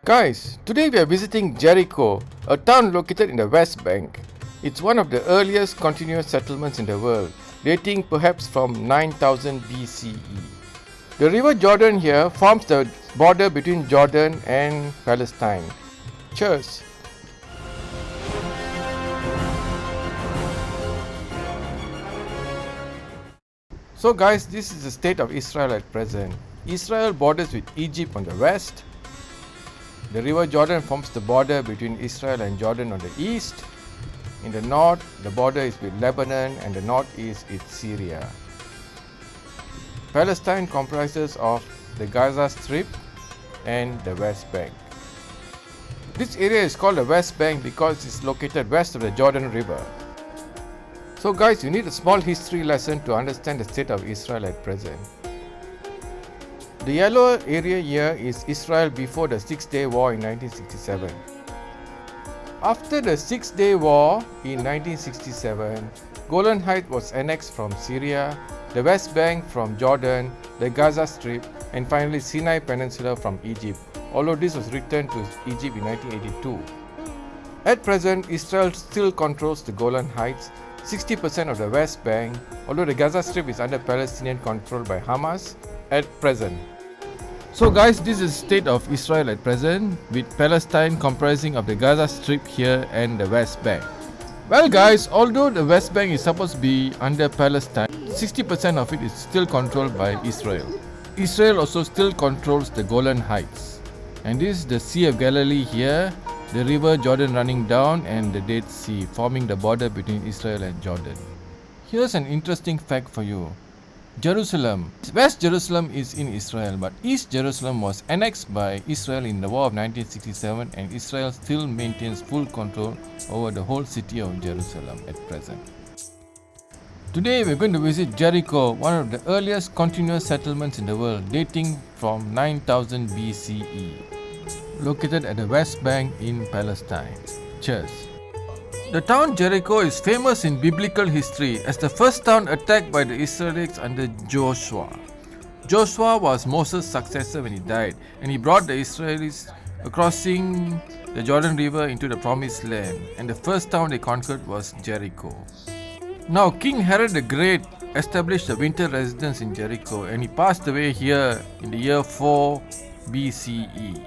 Guys, today we are visiting Jericho, a town located in the West Bank. It's one of the earliest continuous settlements in the world, dating perhaps from 9000 BCE. The river Jordan here forms the border between Jordan and Palestine. Cheers! So guys, this is the state of Israel at present. Israel borders with Egypt on the west. The river Jordan forms the border between Israel and Jordan on the east. In the north, the border is with Lebanon, and the northeast is Syria. Palestine comprises of the Gaza Strip and the West Bank. This area is called the West Bank because it's located west of the Jordan River. So guys, you need a small history lesson to understand the state of Israel at present. The yellow area here is Israel before the Six-Day War in 1967. After the Six-Day War in 1967, Golan Heights was annexed from Syria, the West Bank from Jordan, the Gaza Strip, and finally Sinai Peninsula from Egypt, although this was returned to Egypt in 1982. At present, Israel still controls the Golan Heights, 60% of the West Bank, although the Gaza Strip is under Palestinian control by Hamas at present. So guys, this is the state of Israel at present, with Palestine comprising of the Gaza Strip here and the West Bank. Well guys, although the West Bank is supposed to be under Palestine, 60% of it is still controlled by Israel. Israel also still controls the Golan Heights. And this is the Sea of Galilee here, the river Jordan running down, and the Dead Sea forming the border between Israel and Jordan. Here's an interesting fact for you. Jerusalem. West Jerusalem is in Israel, but East Jerusalem was annexed by Israel in the War of 1967, and Israel still maintains full control over the whole city of Jerusalem at present. Today we are going to visit Jericho, one of the earliest continuous settlements in the world, dating from 9000 BCE, located at the West Bank in Palestine. Cheers! The town Jericho is famous in biblical history as the first town attacked by the Israelites under Joshua. Joshua was Moses' successor when he died, and he brought the Israelites crossing the Jordan River into the Promised Land, and the first town they conquered was Jericho. Now, King Herod the Great established a winter residence in Jericho, and he passed away here in the year 4 BCE.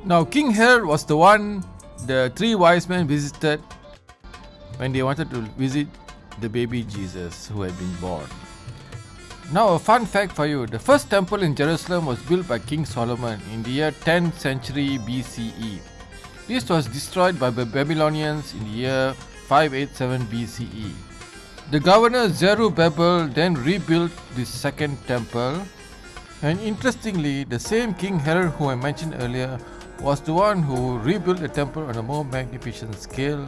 Now, King Herod was the one the three wise men visited when they wanted to visit the baby Jesus who had been born. Now a fun fact for you, the first temple in Jerusalem was built by King Solomon in the year 10th century BCE. This was destroyed by the Babylonians in the year 587 BCE. The governor Zerubbabel then rebuilt this second temple, and interestingly, the same King Herod who I mentioned earlier was the one who rebuilt the temple on a more magnificent scale.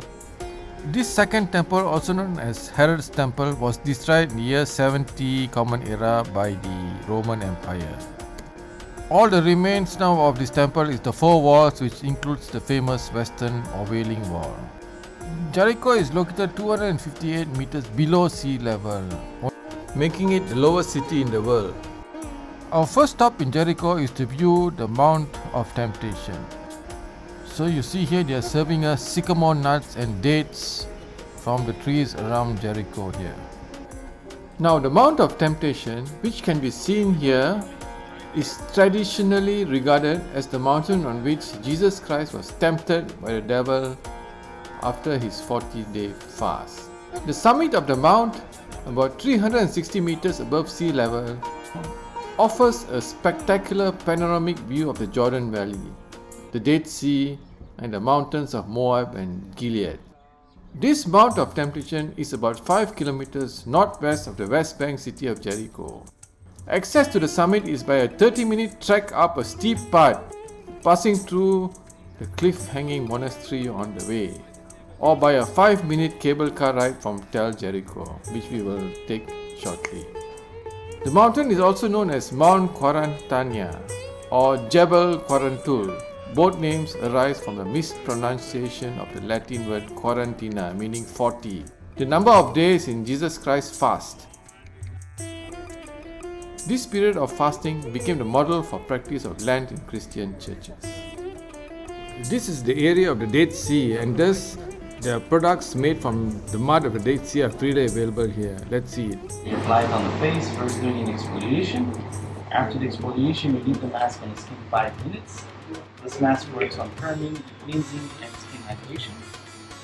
This second temple, also known as Herod's Temple, was destroyed in the year 70 Common Era by the Roman Empire. All the remains now of this temple is the four walls, which includes the famous Western or Wailing Wall. Jericho is located 258 meters below sea level, making it the lowest city in the world. Our first stop in Jericho is to view the Mount of Temptation. So you see here they are serving us sycamore nuts and dates from the trees around Jericho here. Now the Mount of Temptation, which can be seen here, is traditionally regarded as the mountain on which Jesus Christ was tempted by the devil after his 40-day fast. The summit of the mount, about 360 meters above sea level, offers a spectacular panoramic view of the Jordan Valley, the Dead Sea, and the mountains of Moab and Gilead. This Mount of Temptation is about 5 kilometers northwest of the West Bank city of Jericho. Access to the summit is by a 30-minute trek up a steep path, passing through the cliff-hanging monastery on the way, or by a 5-minute cable car ride from Tel Jericho, which we will take shortly. The mountain is also known as Mount Quarantania or Jebel Quarantul. Both names arise from the mispronunciation of the Latin word quarantina, meaning 40, the number of days in Jesus Christ's fast. This period of fasting became the model for practice of Lent in Christian churches. This is the area of the Dead Sea, and thus the products made from the mud of the Dead Sea are freely available here. Let's see it. We apply it on the face, first doing an exfoliation. After the exfoliation, we leave the mask on the skin 5 minutes. This mask works on firming, cleansing, and skin hydration.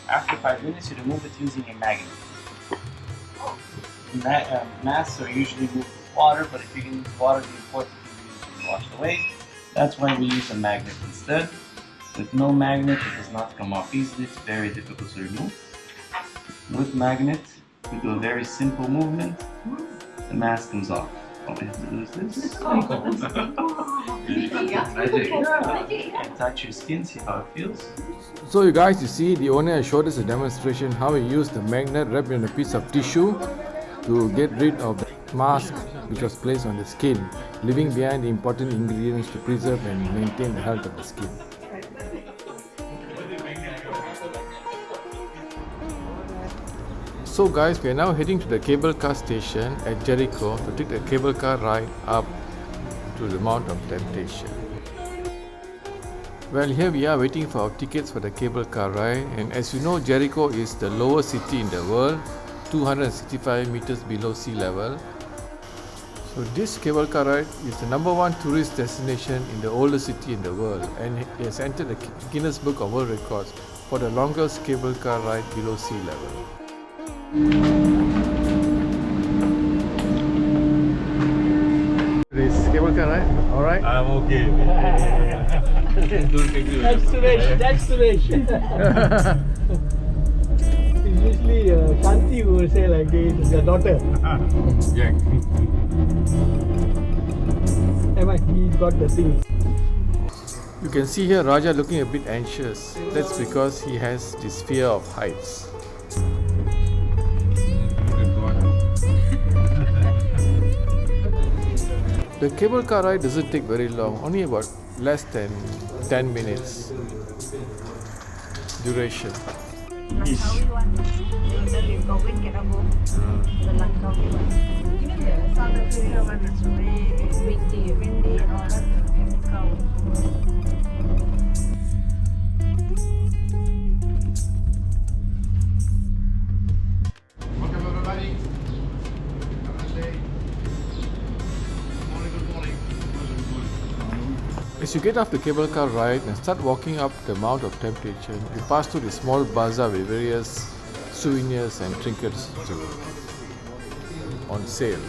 After 5 minutes, you remove it using a magnet. Masks are usually moved with water, but if you can use water, the important thing is to wash away. That's why we use a magnet instead. With no magnet, it does not come off easily. It's very difficult to remove. With magnet, we do a very simple movement. The mask comes off. All we have to do is this. Magic. And touch your skin, see how it feels. So you guys, you see, the owner has showed us a demonstration how he used the magnet wrapped in a piece of tissue to get rid of the mask which was placed on the skin, leaving behind the important ingredients to preserve and maintain the health of the skin. So guys, we are now heading to the cable car station at Jericho to take the cable car ride up to the Mount of Temptation. Well, here we are waiting for our tickets for the cable car ride, and as you know, Jericho is the lowest city in the world, 265 meters below sea level. So this cable car ride is the #1 tourist destination in the oldest city in the world, and it has entered the Guinness Book of World Records for the longest cable car ride below sea level. This cable car ride, alright? I'm okay. That's Suresh. That's Suresh. It's usually Shanti who will say like this, the daughter. Yeah. Emma, he's got the thing. You can see here Raja looking a bit anxious. That's because he has this fear of heights. The cable car ride doesn't take very long, only about less than 10 minutes duration. Langkawi one. The Langkawi cannot go. The Langkawi one. Even the South Africa one is very windy and all that. Welcome everybody. Namaste. Good morning, good morning. As you get off the cable car ride and start walking up the Mount of Temptation, you pass through the small bazaar with various souvenirs and trinkets on sale.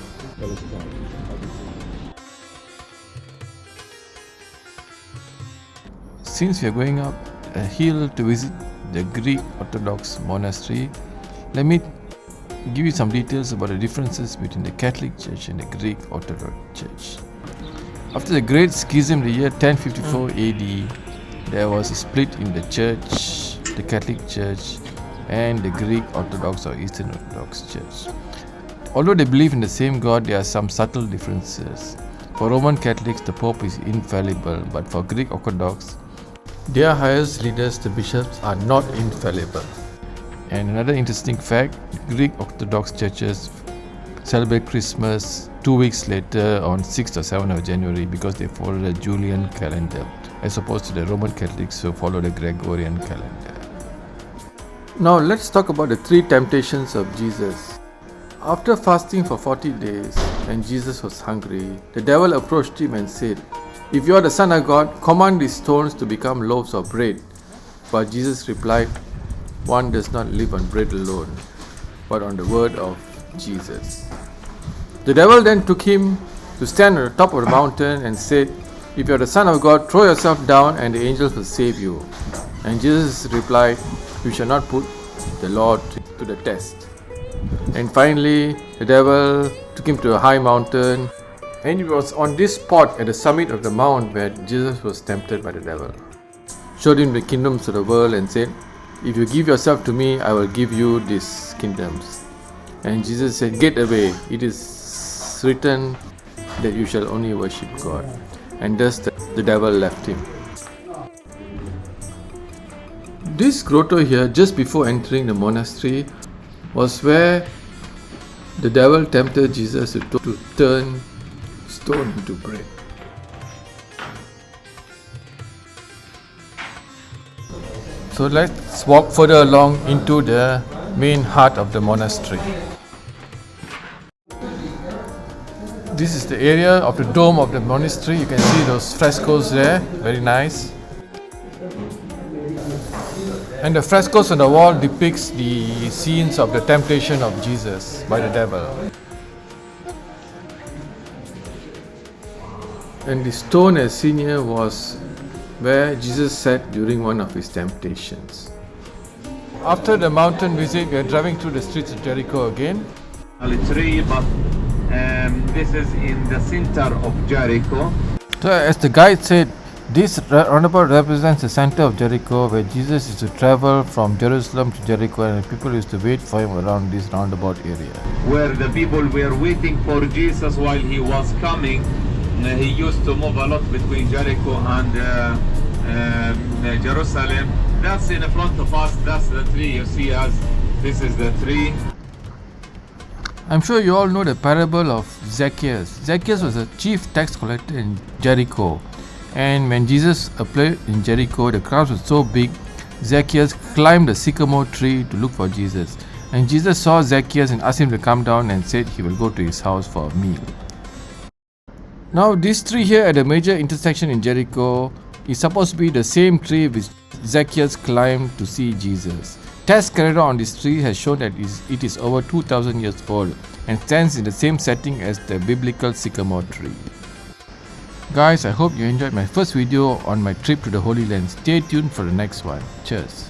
Since we are going up a hill to visit the Greek Orthodox monastery, let me give you some details about the differences between the Catholic Church and the Greek Orthodox Church. After the Great Schism in the year 1054 AD, there was a split in the Church, the Catholic Church, and the Greek Orthodox or Eastern Orthodox Church. Although they believe in the same God, there are some subtle differences. For Roman Catholics, the Pope is infallible, but for Greek Orthodox, their highest leaders, the bishops, are not infallible. And another interesting fact, Greek Orthodox churches celebrate Christmas 2 weeks later on 6th or 7th of January because they follow the Julian calendar, as opposed to the Roman Catholics who follow the Gregorian calendar. Now let's talk about the 3 temptations of Jesus. After fasting for 40 days and Jesus was hungry, the devil approached him and said, "If you are the Son of God, command these stones to become loaves of bread." But Jesus replied, "One does not live on bread alone, but on the word of Jesus." The devil then took him to stand on the top of the mountain and said, "If you are the Son of God, throw yourself down and the angels will save you." And Jesus replied, "You shall not put the Lord to the test." And finally, the devil took him to a high mountain, and it was on this spot at the summit of the mount where Jesus was tempted by the devil. Showed him the kingdoms of the world and said, "If you give yourself to me, I will give you these kingdoms." And Jesus said, "Get away, it is written that you shall only worship God." And thus the devil left him. This grotto here, just before entering the monastery, was where the devil tempted Jesus to turn stone into bread. So let's walk further along into the main heart of the monastery. This is the area of the dome of the monastery. You can see those frescoes there, very nice. And the frescoes on the wall depicts the scenes of the temptation of Jesus by the devil. And the stone as seen here was where Jesus sat during one of his temptations. After the mountain visit, we are driving through the streets of Jericho again. Tree, but this is in the center of Jericho. So as the guide said, this roundabout represents the center of Jericho, where Jesus used to travel from Jerusalem to Jericho, and people used to wait for him around this roundabout area. Where the people were waiting for Jesus while he was coming. He used to move a lot between Jericho and Jerusalem. That's in front of us, that's the tree you see as this is the tree. I'm sure you all know the parable of Zacchaeus. Zacchaeus was a chief tax collector in Jericho. And when Jesus appeared in Jericho, the crowds were so big, Zacchaeus climbed a sycamore tree to look for Jesus. And Jesus saw Zacchaeus and asked him to come down and said he will go to his house for a meal. Now this tree here at the major intersection in Jericho is supposed to be the same tree which Zacchaeus climbed to see Jesus. Tests carried out on this tree has shown that it is over 2000 years old and stands in the same setting as the biblical sycamore tree. Guys, I hope you enjoyed my first video on my trip to the Holy Land. Stay tuned for the next one. Cheers.